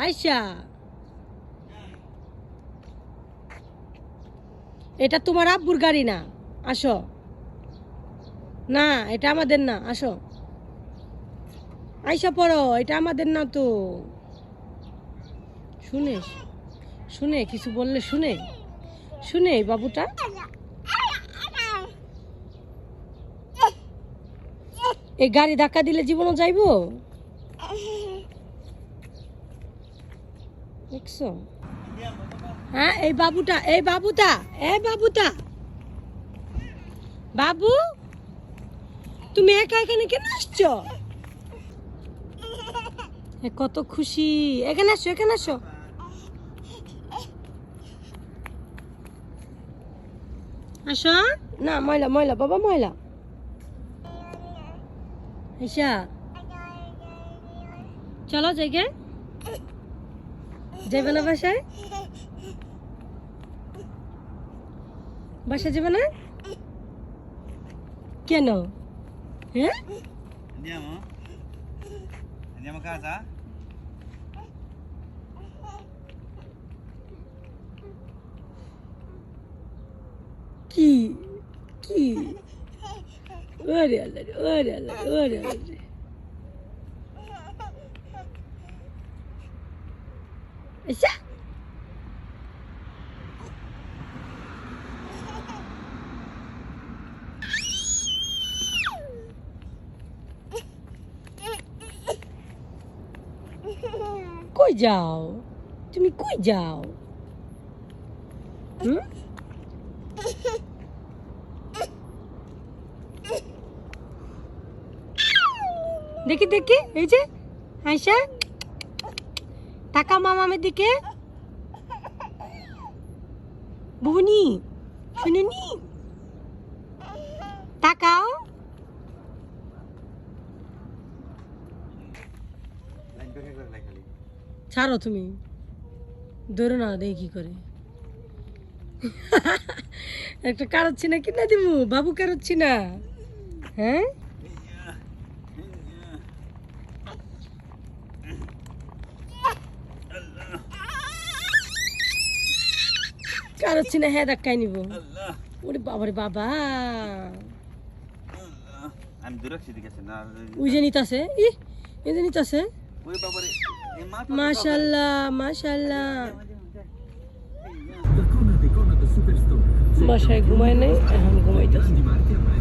আয়শা, এটা তোমার আব্বুর গাড়ি না, আসো। না, এটা আমাদের না, আসো। আয়শা পড়ো, এটা আমাদের না তো। শুনে শুনে কিছু বললে শুনে শুনে এই বাবুটা। এই গাড়ি ধাক্কা দিলে জীবনও যাইবো, দেখছো? হ্যাঁ, এই বাবুটা, এই বাবুটা, এই বাবুটা, বাবু তুমি একা এখানে কেন আসছো? কত খুশি, এখানে আসো, এখানে আসো। আসো না, ময়লা ময়লা বাবা, ময়লা। আয়শা চলো জায়গায় যাইবে না, বাসায় বাসায় যাবে না কেন? হ্যাঁ, Andiamo a casa? কি কি? ওরে আল্লাহ রে, ওরে আল্লাহ রে, ওরে আল্লাহ রে। আচ্ছা, কই যাও তুমি, কই যাও? হুম, দেখি দেখি, এই যে আয়শা, তাকাও মামামের দিকে। বুবনি শুনুনি, তাকাও। ছাড়ো তুমি, ধরো না, দেখি কি করে। একটা কারোচ্ছি না কিনা দিমু, বাবু কারোচ্ছি না। হ্যাঁ, কারোচ্ছি না, হ্যাঁ ধাক্কাই নিব। ওরে বাবারে বাবা, আমি দূরে দিকে না। ওই যে নিতাছে, এই যে নিতাছে। ওরে বাবারে, এই মা মাশাআল্লাহ মাশাআল্লাহ। La corner di Conad Superstore. বাসায় ঘুমায় নাই, এখন ঘুমাইতেছে। Grandi marchi a